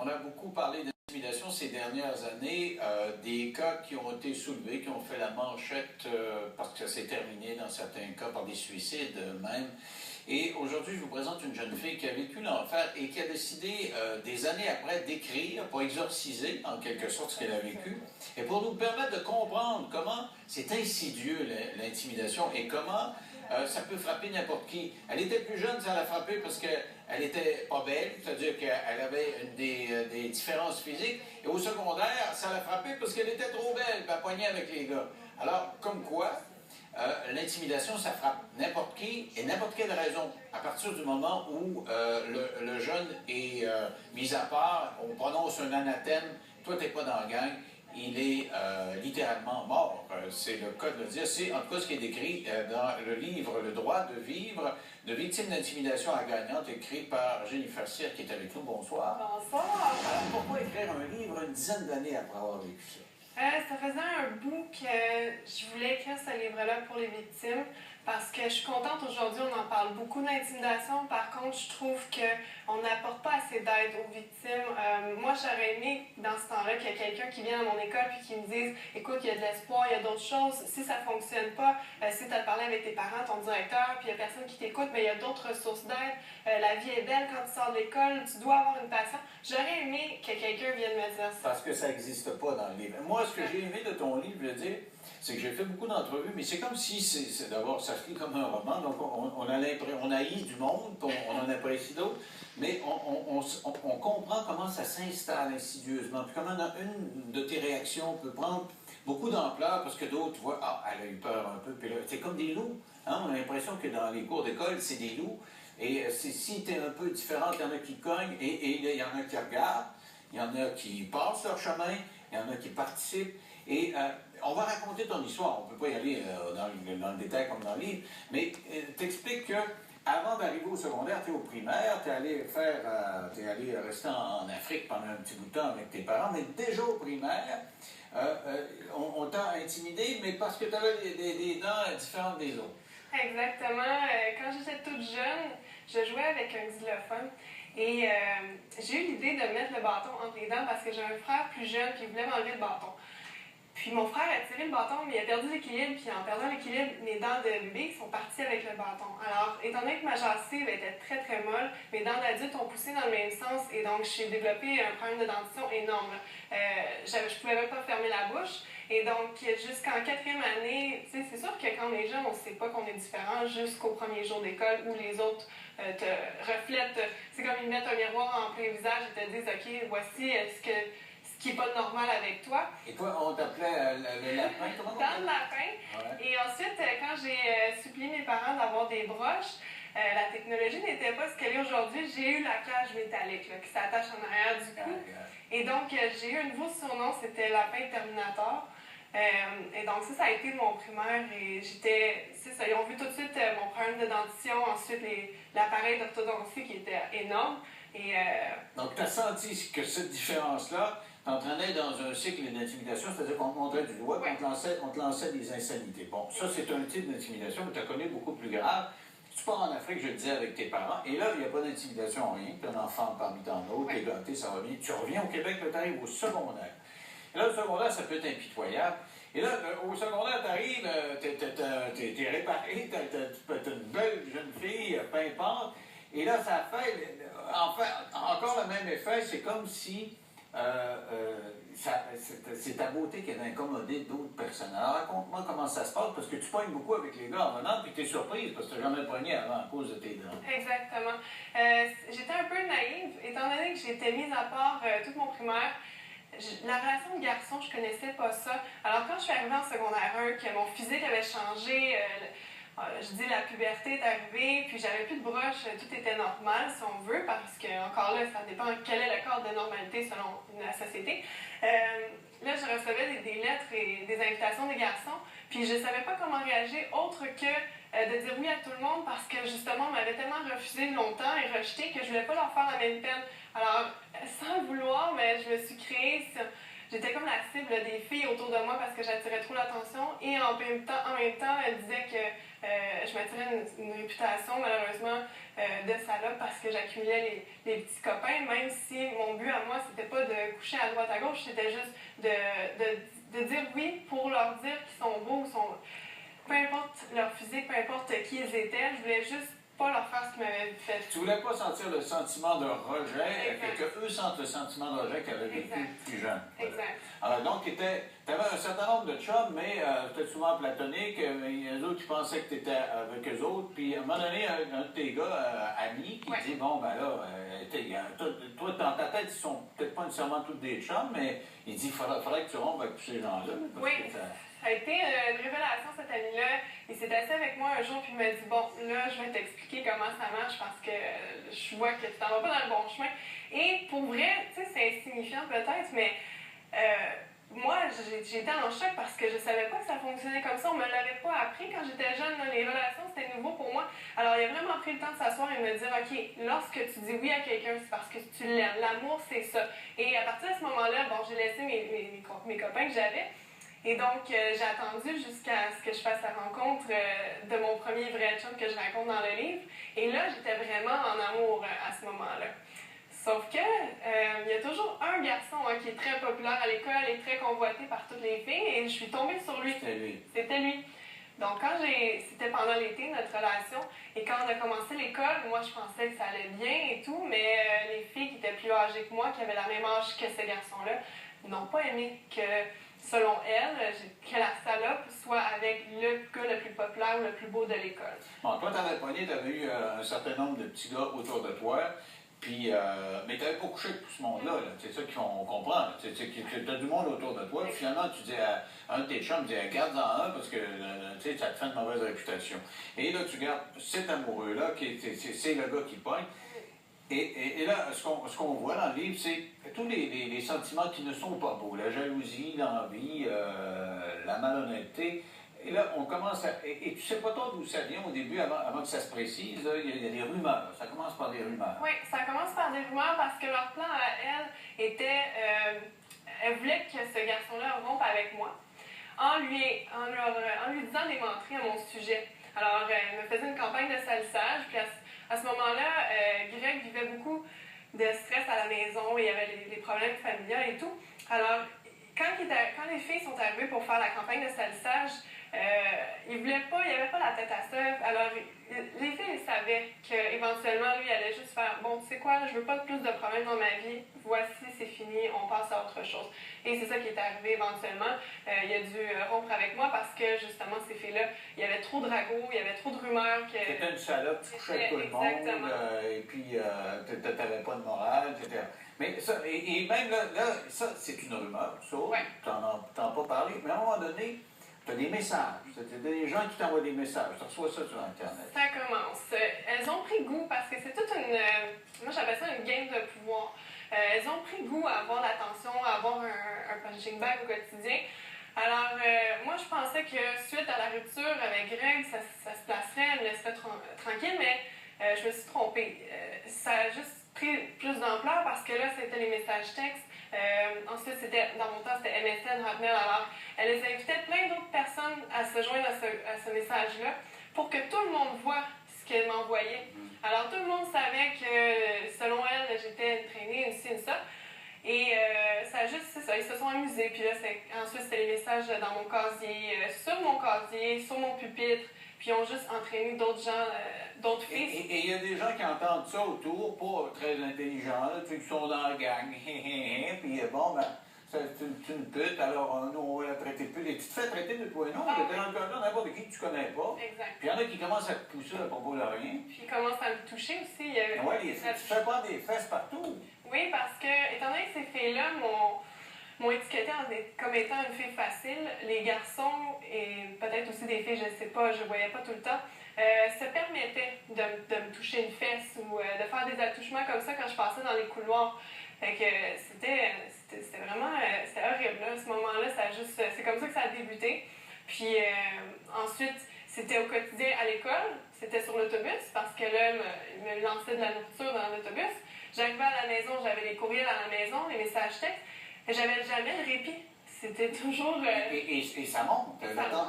On a beaucoup parlé d'intimidation ces dernières années, des cas qui ont été soulevés, qui ont fait la manchette parce que ça s'est terminé dans certains cas par des suicides même. Et aujourd'hui, je vous présente une jeune fille qui a vécu l'enfer et qui a décidé, des années après, d'écrire pour exorciser, en quelque sorte, ce qu'elle a vécu et pour nous permettre de comprendre comment c'est insidieux l'intimidation et comment ça peut frapper n'importe qui. Elle était plus jeune, ça l'a frappée parce qu'elle était pas belle, c'est-à-dire qu'elle avait des différences physiques. Et au secondaire, ça l'a frappée parce qu'elle était trop belle, puis elle poignait avec les gars. Alors, comme quoi, l'intimidation, ça frappe n'importe qui et n'importe quelle raison. À partir du moment où le jeune est mis à part, on prononce un anathème, toi, t'es pas dans la gang, il est littéralement mort. C'est le cas de le dire. C'est en tout cas ce qui est décrit dans le livre « Le droit de vivre » de victime d'intimidation à gagnante, écrit par Jennifer Cyr, qui est avec nous. Bonsoir. Bonsoir. Alors, pourquoi écrire un livre une dizaine d'années après avoir vécu ça? Ça faisait un bout que je voulais écrire ce livre-là pour les victimes parce que je suis contente aujourd'hui, on en parle beaucoup d'intimidation. Par contre, je trouve qu'on n'apporte pas assez d'aide aux victimes. Moi, j'aurais aimé dans ce temps-là qu'il y ait quelqu'un qui vienne à mon école et qui me dise « Écoute, il y a de l'espoir, il y a d'autres choses. Si ça ne fonctionne pas, si tu as parlé avec tes parents, ton directeur, puis il n'y a personne qui t'écoute, mais il y a d'autres ressources d'aide. La vie est belle quand tu sors de l'école, tu dois avoir une passion. » J'aurais aimé que quelqu'un vienne me dire ça. Parce que ça n'existe pas dans le livre. Moi, ce que j'ai aimé de ton livre, je veux dire, c'est que j'ai fait beaucoup d'entrevues, mais c'est comme si, d'abord, ça se lit comme un roman, donc on haït du monde, on en apprécie d'autres, mais on comprend comment ça s'installe insidieusement, puis comment une de tes réactions peut prendre beaucoup d'ampleur, parce que d'autres voient, ah, elle a eu peur un peu, puis là, c'est comme des loups, hein? On a l'impression que dans les cours d'école, c'est des loups, et si tu es un peu différente, il y en a qui cognent, et il y en a qui regardent, il y en a qui passent leur chemin, il y en a qui participent, et on va raconter ton histoire. On ne peut pas y aller dans le détail comme dans le livre, mais t'expliques que avant d'arriver au secondaire, tu es au primaire, tu es allé rester en Afrique pendant un petit bout de temps avec tes parents, mais déjà au primaire, on t'a intimidé, mais parce que tu avais des dents différentes des autres. Exactement. Quand j'étais toute jeune, je jouais avec un xylophone et j'ai eu l'idée de mettre le bâton entre les dents parce que j'ai un frère plus jeune qui voulait m'enlever le bâton. Puis mon frère a tiré le bâton, mais il a perdu l'équilibre, puis en perdant l'équilibre, mes dents de bébé sont parties avec le bâton. Alors, étant donné que ma gencive était très très molle, mes dents d'adulte ont poussé dans le même sens et donc j'ai développé un problème de dentition énorme. Je pouvais même pas fermer la bouche. Et donc, jusqu'en quatrième année, c'est sûr que quand on est jeune, on ne sait pas qu'on est différent jusqu'au premier jour d'école où les autres te reflètent. C'est comme ils mettent un miroir en plein visage et te disent « Ok, voici ce qui n'est pas normal avec toi. » Et toi, on t'appelait le lapin, comment on Dans le lapin. Ouais. Et ensuite, quand j'ai supplié mes parents d'avoir des broches, la technologie n'était pas ce qu'elle est aujourd'hui. J'ai eu la cage métallique là, qui s'attache en arrière du cou. Et donc, j'ai eu un nouveau surnom, c'était Lapin Terminator. Et donc ça a été mon primaire et c'est ça, ils ont vu tout de suite mon problème de dentition, ensuite l'appareil d'orthodontie qui était énorme. Et, donc tu as senti que cette différence-là t'entraînait dans un cycle d'intimidation, c'est-à-dire qu'on te montrait du doigt, ouais. On te lançait des insanités. Bon, ça c'est un type d'intimidation, mais tu as connu beaucoup plus grave. Tu pars en Afrique, je le disais, avec tes parents, et là, il n'y a pas d'intimidation, rien. Tu as un enfant parmi tant d'autres, ouais. T'es gâté, ça va bien. Tu reviens au Québec, tu arrives au secondaire. Et là, le secondaire, ça peut être impitoyable. Et là, au secondaire, tu arrives, t'es réparé, t'as une belle jeune fille, pimpante, et là, ça fait, encore le même effet, c'est comme si c'est ta beauté qui a incommodé d'autres personnes. Alors, raconte-moi comment ça se passe, parce que tu pognes beaucoup avec les gars en venant, puis tu es surprise, parce que tu n'as jamais pogné avant à cause de tes dents. Exactement. J'étais un peu naïve, étant donné que j'étais mise à part toute mon primaire. La relation de garçon, je connaissais pas ça. Alors quand je suis arrivée en secondaire 1, que mon physique avait changé, je dis la puberté est arrivée, puis j'avais plus de broches, tout était normal si on veut, parce que encore là, ça dépend quel est le cadre de normalité selon la société. Là, je recevais des lettres et des invitations des garçons, puis je savais pas comment réagir autre que de dire oui à tout le monde parce que justement, on m'avait tellement refusé longtemps et rejeté que je voulais pas leur faire la même peine. Alors, sans le vouloir, mais je me suis créée j'étais comme la cible des filles autour de moi parce que j'attirais trop l'attention. Et en même temps, elle disait que je m'attirais une réputation, malheureusement, de salope parce que j'accumulais les petits copains, même si mon but à moi, c'était pas de coucher à droite à gauche, c'était juste de dire oui pour leur dire qu'ils sont beaux, peu importe leur physique, peu importe qui ils étaient, je voulais juste pas leur faire ce qu'ils m'avaient fait. Tu voulais pas sentir le sentiment de rejet, Exact. que eux sentent le sentiment de rejet qu'ils avaient vécu plus jeune. Exact. Alors donc, tu avais un certain nombre de chums, mais c'était souvent platonique. Les autres, tu pensais que tu étais avec eux autres. Puis à un moment donné, un de tes gars, amis, qui dit, bon, ben là, toi, dans ta tête, ils sont peut-être pas nécessairement tous des chums, mais il dit, faudrait que tu rompes avec tous ces gens-là. Oui. Ça a été une révélation, cet ami-là. Il s'est assis avec moi un jour puis il m'a dit, bon, là, je vais t'expliquer comment ça marche parce que je vois que tu t'en vas pas dans le bon chemin. Et pour vrai, tu sais, c'est insignifiant peut-être, mais moi, j'étais en choc parce que je savais pas que ça fonctionnait comme ça. On me l'avait pas appris quand j'étais jeune. Là, les relations, c'était nouveau pour moi. Alors, il a vraiment pris le temps de s'asseoir et me dire, OK, lorsque tu dis oui à quelqu'un, c'est parce que tu l'aimes. L'amour, c'est ça. Et à partir de ce moment-là, bon, j'ai laissé mes copains que j'avais. Et donc, j'ai attendu jusqu'à ce que je fasse la rencontre de mon premier vrai chum que je raconte dans le livre. Et là, j'étais vraiment en amour à ce moment-là. Sauf que, il y a toujours un garçon qui est très populaire à l'école et très convoité par toutes les filles, et je suis tombée sur lui. C'était lui. Donc, c'était pendant l'été, notre relation, et quand on a commencé l'école, moi, je pensais que ça allait bien et tout, mais les filles qui étaient plus âgées que moi, qui avaient la même âge que ce garçon-là, n'ont pas aimé que, selon elle, que la salope soit avec le gars le plus populaire ou le plus beau de l'école. Bon, toi, t'avais pogné, t'avais eu un certain nombre de petits gars autour de toi, puis, mais t'avais pas couché avec tout ce monde-là, là. C'est ça qu'on comprend. T'as du monde autour de toi, puis finalement, tu dis à un de tes chums, tu dis, garde-en un parce que ça te fait une mauvaise réputation. Et là, tu gardes cet amoureux-là, c'est le gars qui pogne. Et là, ce qu'on voit dans le livre, c'est tous les sentiments qui ne sont pas beaux. La jalousie, l'envie, la malhonnêteté. Et là, on commence à... Et tu sais pas trop d'où ça vient au début, avant que ça se précise. Là, il y a des rumeurs. Ça commence par des rumeurs. Oui, ça commence par des rumeurs parce que leur plan à elle était... elle voulait que ce garçon-là rompe avec moi en lui disant des menteries à mon sujet. Alors, elle me faisait une campagne de salissage, puis à ce moment-là, Greg vivait beaucoup de stress à la maison, il y avait les problèmes familiaux et tout. Alors, quand les filles sont arrivées pour faire la campagne de salissage, il n'y avait pas la tête à ça. Alors, les filles savaient qu'éventuellement, lui allait juste faire, bon, tu sais quoi, je veux pas plus de problèmes dans ma vie, voici, c'est fini, on passe à autre chose. Et c'est ça qui est arrivé éventuellement. Il a dû rompre avec moi parce que, justement, ces filles-là, il y avait trop de ragots, il y avait trop de rumeurs. C'était une salope, tu couchais avec tout le monde, et puis tu n'avais pas de morale, etc. Mais ça, et même là, ça, c'est une rumeur, ça, ouais. Tu n'en as pas parlé, mais à un moment donné, tu as des messages. C'est des gens qui t'envoient des messages. Tu reçois ça sur Internet. Ça commence. Elles ont pris goût parce que c'est toute une... moi, j'appelle ça une game de pouvoir. Elles ont pris goût à avoir l'attention, à avoir un punching bag au quotidien. Alors, moi, je pensais que suite à la rupture avec Greg, ça se placerait, elle me laisserait tranquille, mais je me suis trompée. Ça a juste pris plus d'ampleur parce que là, c'était les messages textes. Ensuite, dans mon temps, c'était MSN, Hotmail. Alors, elle les invitait plein d'autres personnes à se joindre à ce message-là pour que tout le monde voit ce qu'elle m'envoyait. Alors, tout le monde savait que, selon elle, j'étais une traînée, une ci, une ça. Et c'est ça, ils se sont amusés. Puis là, ensuite, c'était les messages dans mon casier, sur mon pupitre. Puis ils ont juste entraîné d'autres gens, d'autres filles. Et il y a des gens qui entendent ça autour, pas très intelligents, là, qui sont dans la gang, puis bon, ben, c'est une pute, alors nous, on va la traiter de pute. Et tu te fais traiter de toi, non? Tu es dans le cas n'importe qui que tu connais pas. Exact. Puis il y en a qui commencent à te pousser à propos de rien. Puis ils commencent à me toucher aussi. Oui, tu fais pas des fesses partout. Oui, parce que, étant donné que ces filles-là m'ont étiquetée comme étant une fille facile, les garçons, et peut-être aussi des filles, je ne sais pas, je ne voyais pas tout le temps, se permettaient de me toucher une fesse ou de faire des attouchements comme ça quand je passais dans les couloirs. Fait que c'était vraiment c'était horrible. Là. À ce moment-là, c'est comme ça que ça a débuté. Puis ensuite, c'était au quotidien à l'école, c'était sur l'autobus, parce que là, il me lançait de la nourriture dans l'autobus. J'arrivais à la maison, j'avais les courriels à la maison, les messages textes. J'avais jamais de répit. C'était toujours... Et ça monte,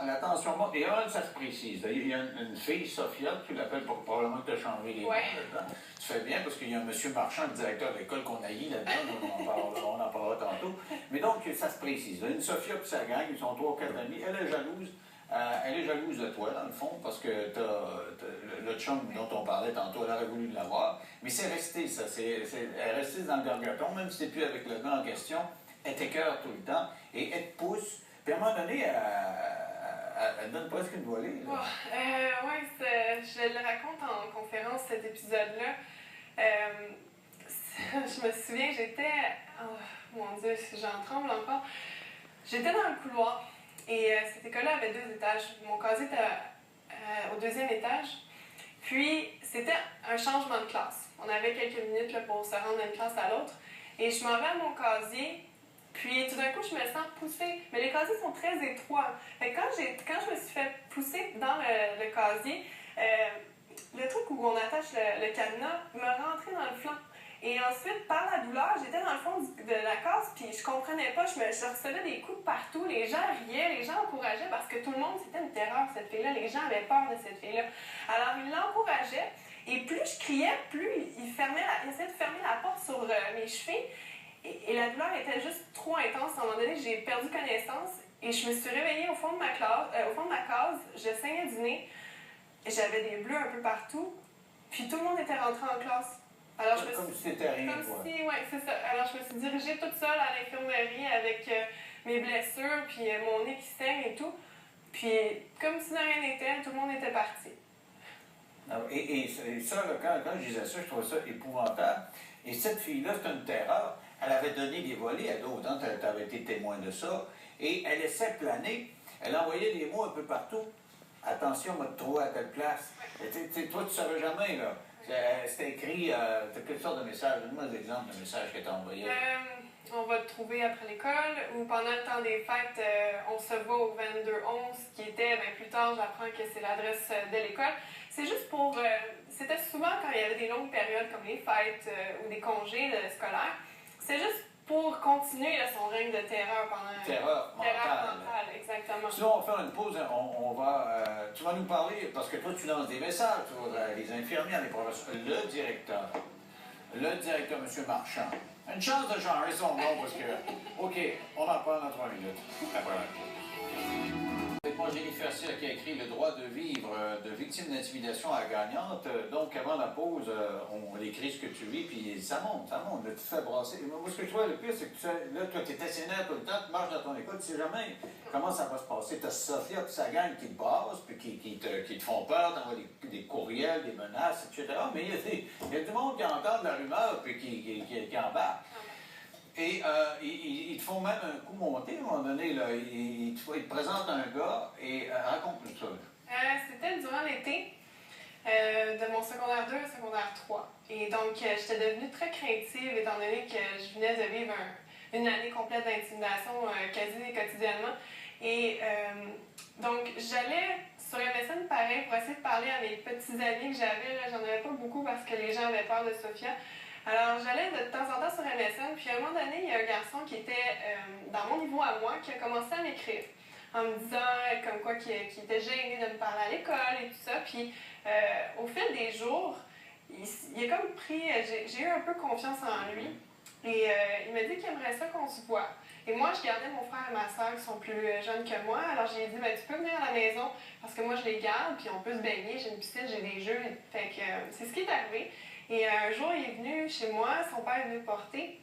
la tension monte. Et ça se précise. Il y a une fille, Sophia, tu l'appelles probablement que tu as changé les noms là-dedans. Tu fais bien parce qu'il y a un monsieur Marchand, le directeur de l'école qu'on haït là-dedans, on en parlera tantôt. Mais donc, ça se précise. Une Sophia et sa gang, ils sont 3 ou 4 amis. Elle est jalouse de toi, dans le fond, parce que le chum dont on parlait tantôt, elle aurait voulu l'avoir. Mais c'est resté, ça. Elle est restée dans le gargaton, même si c'est plus avec le gars en question. Elle t'écœure tout le temps et elle te pousse. Puis à un moment donné, elle donne presque une volée. Oui, je le raconte en conférence, cet épisode-là. Je me souviens, j'étais... Oh, mon Dieu, j'en tremble encore. J'étais dans le couloir et cette école-là avait 2 étages. Mon casier était au 2e étage. Puis, c'était un changement de classe. On avait quelques minutes là, pour se rendre d'une classe à l'autre. Et je m'en vais à mon casier. Puis tout d'un coup, je me sens poussée. Mais les casiers sont très étroits. Fait que quand je me suis fait pousser dans le casier, le truc où on attache le cadenas me rentrait dans le flanc. Et ensuite, par la douleur, j'étais dans le fond de la case, puis je comprenais pas. Je recevais des coups de partout. Les gens riaient, les gens encourageaient parce que tout le monde, c'était une terreur, cette fille-là. Les gens avaient peur de cette fille-là. Alors, ils l'encourageaient. Et plus je criais, plus il essayait de fermer la porte sur mes chevilles. Et la douleur était juste trop intense. À un moment donné, j'ai perdu connaissance et je me suis réveillée au fond de ma case. Je saignais du nez. J'avais des bleus un peu partout. Puis tout le monde était rentré en classe. Alors, comme si c'était rien, quoi. Oui, c'est ça. Alors, je me suis dirigée toute seule à l'infirmerie avec mes blessures, puis mon nez qui saigne et tout. Puis, comme si de rien n'était, tout le monde était parti. Et ça, là, quand je disais ça, je trouvais ça épouvantable. Et cette fille-là, c'est une terreur. Elle avait donné des volets à d'autres, hein, tu avais été témoin de ça. Et elle laissait planer. Elle envoyait des mots un peu partout. Attention, on va te trouver à telle place. Et toi, tu ne savais jamais, là. C'était écrit, quelle sorte de message? Donne-moi des exemples de messages qu'elle t'a envoyés. On va te trouver après l'école, ou pendant le temps des fêtes, on se voit au 22-11, qui était, plus tard, j'apprends que c'est l'adresse de l'école. C'est juste pour... c'était souvent quand il y avait des longues périodes comme les fêtes ou des congés scolaires. C'est juste pour continuer son règne de terreur pendant... Terreur mentale, exactement. Sinon, on va faire une pause. Tu vas nous parler, parce que toi, tu lances des messages, les infirmières, les professeurs, le directeur, M. Marchand. Une chance de changer son nom, parce que... OK, on en parle dans 3 minutes. Après. C'est moi, Jennifer Cyr, qui a écrit Le droit de vivre de victime d'intimidation à gagnante. Donc, avant la pause, on écrit ce que tu vis, puis ça monte. Là, tu te fais brasser. Moi, ce que je vois le pire, c'est que là, toi, tu es stationnaire tout le temps, tu marches dans ton école, tu sais jamais comment ça va se passer. Tu as Sophia et sa gang qui te brassent, puis qui te font peur, t'envoient des courriels, des menaces, etc. Mais il y a du monde qui entend de la rumeur, puis qui embarque. Et ils te font même un coup monté à un moment donné. Là. Ils te présentent un gars et raconte-nous ça. C'était durant l'été de mon secondaire 2 à secondaire 3. Et donc, j'étais devenue très craintive étant donné que je venais de vivre une année complète d'intimidation quasi quotidiennement. Et donc, j'allais sur MSN pareil pour essayer de parler à mes petits amis que j'avais. J'en avais pas beaucoup parce que les gens avaient peur de Sophia. Alors, j'allais de temps en temps sur MSN, puis à un moment donné, il y a un garçon qui était dans mon niveau à moi qui a commencé à m'écrire en me disant comme quoi qu'il était gêné de me parler à l'école et tout ça. Puis, au fil des jours, il a comme pris... J'ai eu un peu confiance en lui et il m'a dit qu'il aimerait ça qu'on se voit. Et moi, je gardais mon frère et ma soeur qui sont plus jeunes que moi. Alors, j'ai dit, tu peux venir à la maison parce que moi, je les garde, puis on peut se baigner. J'ai une piscine, j'ai des jeux. Fait que c'est ce qui est arrivé. Et un jour, il est venu chez moi, son père est venu le porter.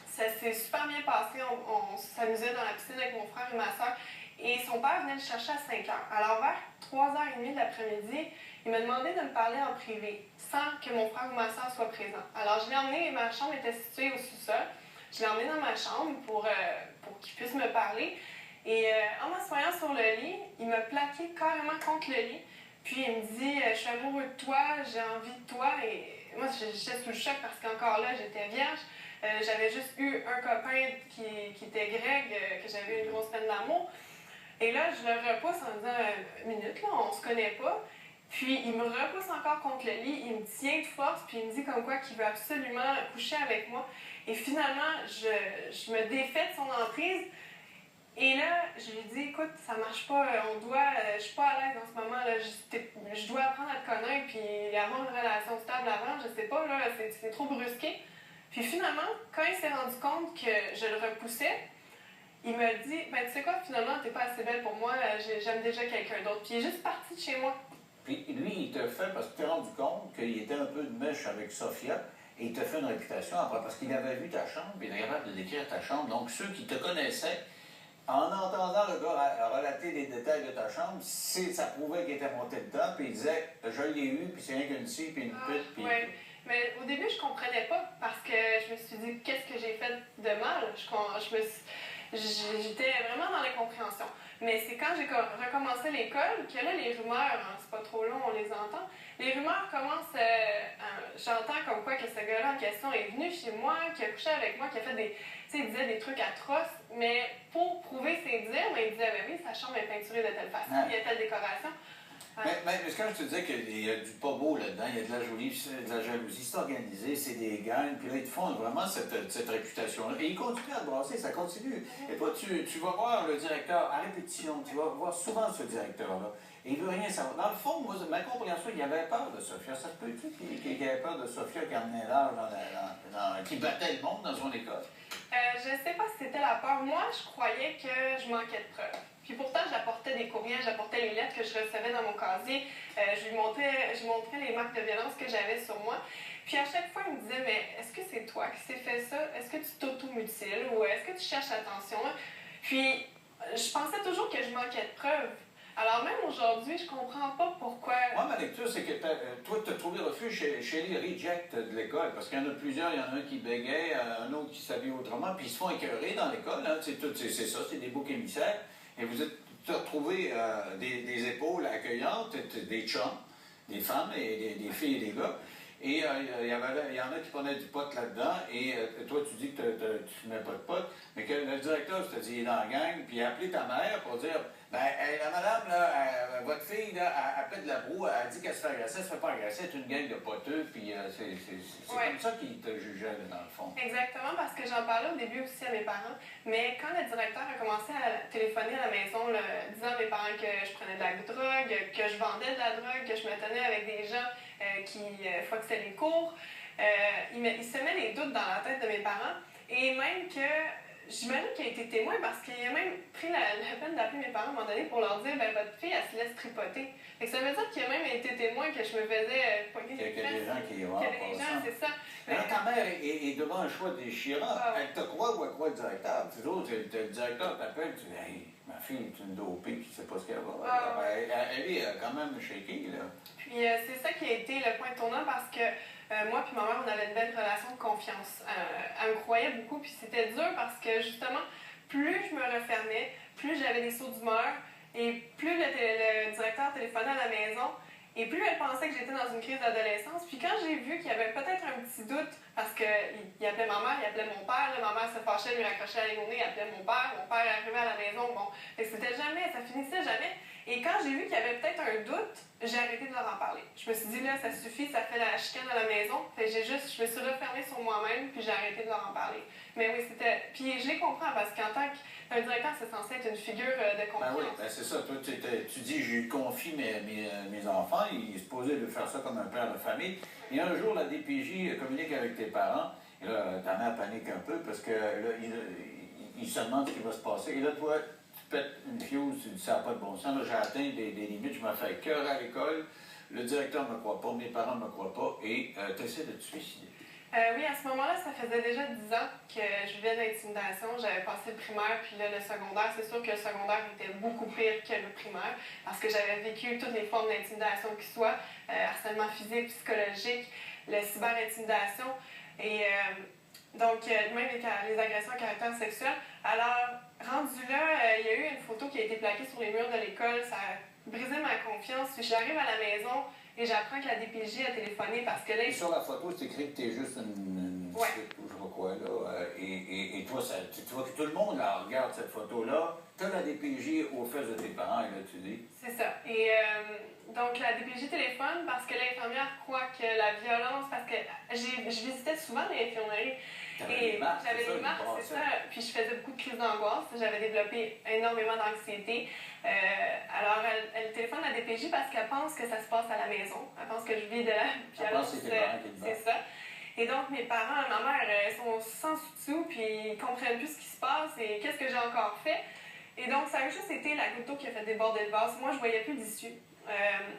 Ça s'est super bien passé, on s'amusait dans la piscine avec mon frère et ma soeur. Et son père venait le chercher à 5 heures. Alors, vers 3h30 de l'après-midi, il m'a demandé de me parler en privé, sans que mon frère ou ma soeur soient présents. Alors, je l'ai emmené, ma chambre était située au sous-sol. Je l'ai emmené dans ma chambre pour qu'il puisse me parler. Et en m'assoyant sur le lit, il m'a plaqué carrément contre le lit. Puis il me dit, je suis amoureux de toi, j'ai envie de toi. Et moi, j'étais sous le choc parce qu'encore là, j'étais vierge. J'avais juste eu un copain qui était grec, que j'avais une grosse peine d'amour. Et là, je le repousse en me disant, minute, là, on se connaît pas. Puis il me repousse encore contre le lit, il me tient de force, puis il me dit comme quoi qu'il veut absolument coucher avec moi. Et finalement, je me défais de son emprise. Et là, je lui dis, écoute, ça marche pas, je suis pas à l'aise en ce moment, là, je dois apprendre à te connaître, puis avoir une relation stable avant, je sais pas, là, c'est trop brusqué. Puis finalement, quand il s'est rendu compte que je le repoussais, il m'a dit, ben tu sais quoi, finalement, t'es pas assez belle pour moi, j'aime déjà quelqu'un d'autre. Puis il est juste parti de chez moi. Puis lui, il te fait, parce que tu t'es rendu compte qu'il était un peu de mèche avec Sophia, et il te fait une réputation après, parce qu'il avait vu ta chambre, il était capable de décrire ta chambre. Donc ceux qui te connaissaient, en entendant le gars relater les détails de ta chambre, ça prouvait qu'il était monté dedans, puis il disait, je l'ai eu, puis c'est rien qu'une scie, puis une pute, puis... Ouais. Mais au début, je comprenais pas, parce que je me suis dit, qu'est-ce que j'ai fait de mal? J'étais vraiment dans l'incompréhension. Mais c'est quand j'ai recommencé l'école que là, les rumeurs, hein, c'est pas trop long, on les entend, les rumeurs commencent, j'entends comme quoi que ce gars-là en question est venu chez moi, qui a couché avec moi, qui a fait des, tu sais, il disait des trucs atroces, mais pour prouver ses dires, il disait, ben oui, sa chambre est peinturée de telle façon, il y a telle décoration. Mais quand je te disais qu'il y a du pas beau là-dedans, il y a de la jalousie, c'est organisé, c'est des gangs, puis là, ils te font vraiment cette réputation-là. Et ils continuent à te brasser, ça continue. Et toi, tu vas voir le directeur à répétition, tu vas voir souvent ce directeur-là. Et il veut rien savoir. Dans le fond, moi, ma compréhension, il avait peur de Sophia. Ça se peut-tu qu'il avait peur de Sophia qui emmenait l'âge qui battait le monde dans son école? Je sais pas si c'était la peur. Moi, je croyais que je manquais de preuves. Puis pourtant, j'apportais des courriels, j'apportais les lettres que je recevais dans mon casier. Je lui montrais les marques de violence que j'avais sur moi. Puis à chaque fois, il me disait, mais est-ce que c'est toi qui s'est fait ça? Est-ce que tu t'automutiles ou est-ce que tu cherches l'attention? Puis je pensais toujours que je manquais de preuves. Alors même aujourd'hui, je comprends pas pourquoi... Moi, ma lecture, c'est que toi, tu as trouvé refuge chez les rejects de l'école, parce qu'il y en a plusieurs, il y en a un qui bégait, un autre qui s'habille autrement, puis ils se font écœurer dans l'école, hein, c'est ça, c'est des boucs émissaires, et vous êtes retrouvé des épaules accueillantes, des chums, des femmes, et des filles et des gars, et il y en a qui prenaient du pot là-dedans, et toi, tu dis que tu ne mets pas de pot, mais que le directeur, je te dis, il est dans la gang, puis il a appelé ta mère pour dire... Ben, la madame, là, votre fille, là, elle fait de la broue, elle dit qu'elle se fait agresser, elle se fait pas agresser, elle est une gang de poteux, puis c'est comme ça qu'ils te jugeaient, là, dans le fond. Exactement, parce que j'en parlais au début aussi à mes parents, mais quand le directeur a commencé à téléphoner à la maison, là, disant à mes parents que je prenais de la drogue, que je vendais de la drogue, que je me tenais avec des gens qui foxaient les cours, il se met les doutes dans la tête de mes parents, et même que... J'imagine qu'il a été témoin parce qu'il a même pris la peine d'appeler mes parents à un moment donné pour leur dire ben votre fille, elle se laisse tripoter. Et ça veut dire qu'il a même été témoin que je me faisais poigner les fesses. Qu'il y a des gens qui vont. Qu'il y avait des gens, c'est ça. Mais là, ta mère est devant un choix déchirant. Elle te croit ou elle croit le directeur? Tu sais, le directeur t'appelle, tu dis hey, ma fille est une dopée, tu sais pas ce qu'elle va. Elle est quand même shaky, là. Puis c'est ça qui a été le point tournant parce que moi puis ma mère, on avait une belle relation de confiance. Elle me croyait beaucoup, puis c'était dur parce que justement, plus je me refermais, plus j'avais des sauts d'humeur et plus le directeur téléphonait à la maison et plus elle pensait que j'étais dans une crise d'adolescence. Puis quand j'ai vu qu'il y avait peut-être un petit doute, parce qu'il appelait ma mère, il appelait mon père, là, ma mère se fâchait, lui raccrochait la ligne au nez, il appelait mon père arrivait à la maison, bon, c'était jamais, ça finissait jamais. Et quand j'ai vu qu'il y avait peut-être un doute, j'ai arrêté de leur en parler. Je me suis dit, là, ça suffit, ça fait la chicane à la maison. Fait je me suis refermée sur moi-même, puis j'ai arrêté de leur en parler. Mais oui, c'était... Puis je les comprends, parce qu'en tant qu'un directeur, c'est censé être une figure de confiance. Ben oui, ben c'est ça. Toi, tu dis, je lui confie mes enfants, il est supposé de faire ça comme un père de famille. Et un jour, la DPJ communique avec tes parents, et là, ta mère panique un peu, parce que là, il se demande ce qui va se passer. Et là, toi, pète une fuse, tu dis ça n'a pas de bon sens, là j'ai atteint des limites, je me fais cœur à l'école, le directeur ne me croit pas, mes parents ne me croient pas, et tu essaies de te suicider. Oui, à ce moment-là, ça faisait déjà 10 ans que je vivais d'intimidation. J'avais passé le primaire, puis là, le secondaire. C'est sûr que le secondaire était beaucoup pire que le primaire, parce que j'avais vécu toutes les formes d'intimidation qui soient, harcèlement physique, psychologique, la cyber-intimidation, et donc même les agressions à caractère sexuel. Alors, rendu là, il y a eu une photo qui a été plaquée sur les murs de l'école, ça a brisé ma confiance. Puis j'arrive à la maison et j'apprends que la DPJ a téléphoné parce que là... Et sur la photo, c'est écrit que tu es juste une ouais. je sais pas quoi. fois, là, et toi, tu vois que tout le monde là, regarde cette photo-là, tu as la DPJ aux fesses de tes parents, et là, tu dis. C'est ça. Et donc, la DPJ téléphone parce que l'infirmière croit que la violence, parce que je visitais souvent l'infirmerie. Et j'avais des marques, c'est ça. Puis je faisais beaucoup de crises d'angoisse. J'avais développé énormément d'anxiété. Alors, elle téléphone à la DPJ parce qu'elle pense que ça se passe à la maison. Elle pense que je vis de la violence. C'est ça. Et donc, mes parents et ma mère sont sans sous-dessous, puis ils comprennent plus ce qui se passe et qu'est-ce que j'ai encore fait. Et donc, ça a juste été la goutte d'eau qui a fait déborder le vase. Moi, je voyais plus d'issue.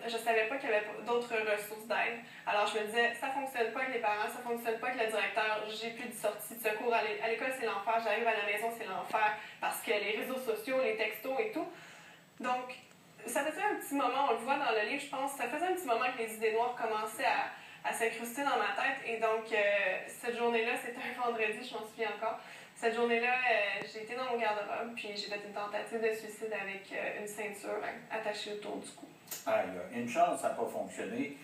Je savais pas qu'il y avait d'autres ressources d'aide. Alors, je me disais, ça fonctionne pas avec les parents, ça fonctionne pas avec le directeur, j'ai plus de sortie de secours. À l'école, c'est l'enfer. J'arrive à la maison, c'est l'enfer. Parce que les réseaux sociaux, les textos et tout. Donc, ça faisait un petit moment, on le voit dans le livre, je pense, ça faisait un petit moment que les idées noires commençaient à s'incruster dans ma tête. Et donc, cette journée-là, c'était un vendredi, je m'en souviens encore. Cette journée-là, j'ai été dans mon garde-robe, puis j'ai fait une tentative de suicide avec une ceinture attachée autour du cou. Ah, une chance, ça n'a pas fonctionné.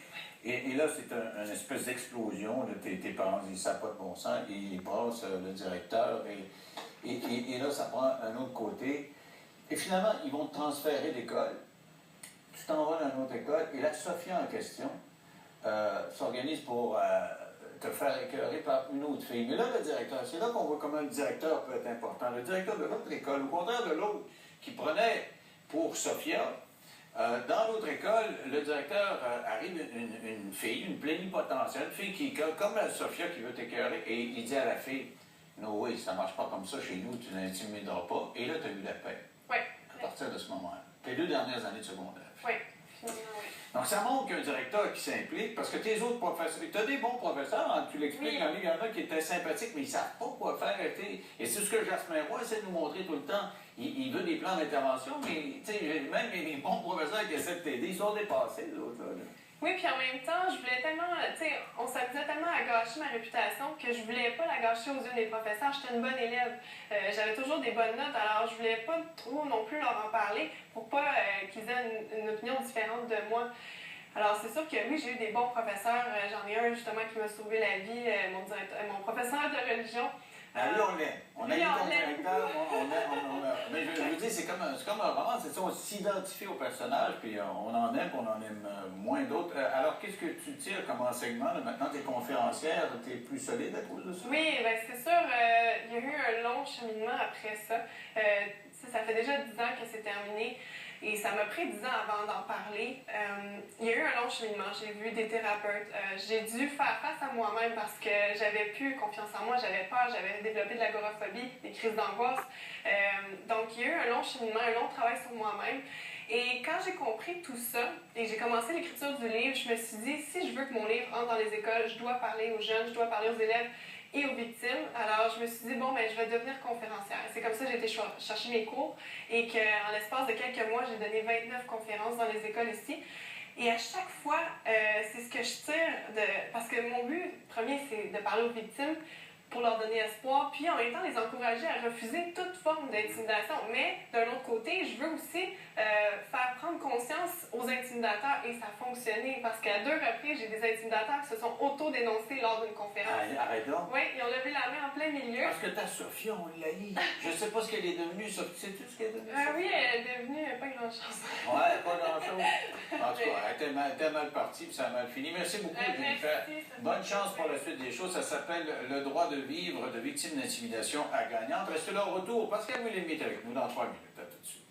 Et là, c'est une espèce d'explosion. Tes parents disent ça n'a pas de bon sens. Ils brassent le directeur. Et là, ça prend un autre côté. Et finalement, ils vont te transférer d'école. Tu t'en vas dans une autre école. Et la Sophia en question s'organise pour te faire écœurer par une autre fille. Mais là, le directeur, c'est là qu'on voit comment le directeur peut être important. Le directeur de l'autre école, au contraire de l'autre, qui prenait pour Sophia, dans l'autre école, le directeur arrive une fille, une plénipotentielle, une fille qui, comme Sophia qui veut t'écœurer, et il dit à la fille, no way, ça ne marche pas comme ça chez nous, tu n'intimideras pas. Et là, tu as eu la paix. Oui. À partir de ce moment-là. Tes 2 dernières années de secondaire. Oui, finalement, oui. Donc, ça montre qu'un directeur qui s'implique, parce que tes autres professeurs, tu as des bons professeurs, hein, tu l'expliques, oui. Il y en a qui étaient sympathiques, mais ils ne savent pas quoi faire. Et c'est ce que Jasmin Roy essaie de nous montrer tout le temps. Il veut des plans d'intervention, mais même les bons professeurs qui essaient de t'aider, ils sont dépassés, les autres. Là. Oui, puis en même temps, je voulais tellement, tu sais, on s'amusait tellement à gâcher ma réputation que je voulais pas la gâcher aux yeux des professeurs. J'étais une bonne élève. J'avais toujours des bonnes notes, alors je voulais pas trop non plus leur en parler pour pas qu'ils aient une opinion différente de moi. Alors, c'est sûr que oui, j'ai eu des bons professeurs. J'en ai un justement qui m'a sauvé la vie, mon professeur de religion. Ah, lui, on l'aime. On a eu ton directeur, mais je veux dire, c'est comme un roman, c'est ça, on s'identifie au personnage, puis on en aime, on en aime moins d'autres. Alors, qu'est-ce que tu tires comme enseignement? Là, maintenant, tu es conférencière, tu es plus solide à cause de ça? Oui, bien, c'est sûr, il y a eu un long cheminement après ça. Ça fait déjà 10 ans que c'est terminé. Et ça m'a pris 10 ans avant d'en parler. Il y a eu un long cheminement. J'ai vu des thérapeutes. J'ai dû faire face à moi-même parce que j'avais plus confiance en moi, j'avais peur, j'avais développé de l'agoraphobie, des crises d'angoisse. Donc, il y a eu un long cheminement, un long travail sur moi-même. Et quand j'ai compris tout ça et j'ai commencé l'écriture du livre, je me suis dit, si je veux que mon livre entre dans les écoles, je dois parler aux jeunes, je dois parler aux élèves et aux victimes. Alors, je me suis dit, bon, ben, je vais devenir conférencière. C'est comme ça que j'ai été chercher mes cours et qu'en l'espace de quelques mois, j'ai donné 29 conférences dans les écoles ici. Et à chaque fois, c'est ce que je tire parce que mon but premier, c'est de parler aux victimes pour leur donner espoir, puis en même temps les encourager à refuser toute forme d'intimidation. Mais d'un autre côté, je veux aussi faire prendre conscience aux intimidateurs et ça a fonctionné parce qu'à 2 reprises, j'ai des intimidateurs qui se sont auto-dénoncés lors d'une conférence. Arrête donc. Oui, ils ont levé la main en plein milieu. Parce que ta Sophia, on l'a eu. Je sais pas ce qu'elle est devenue, Sophie. Sais-tu ce qu'elle est devenue? Oui, elle est devenue pas grand-chose. Ouais, pas grand-chose. En tout cas, elle était mal partie puis ça a mal fini. Merci beaucoup, Jennifer. Bonne chance pour la suite des choses. Ça s'appelle Le droit de vivre de victime d'intimidation à gagnante. Restez là au retour. Pascal Willemite avec nous dans 3 minutes. À tout de suite.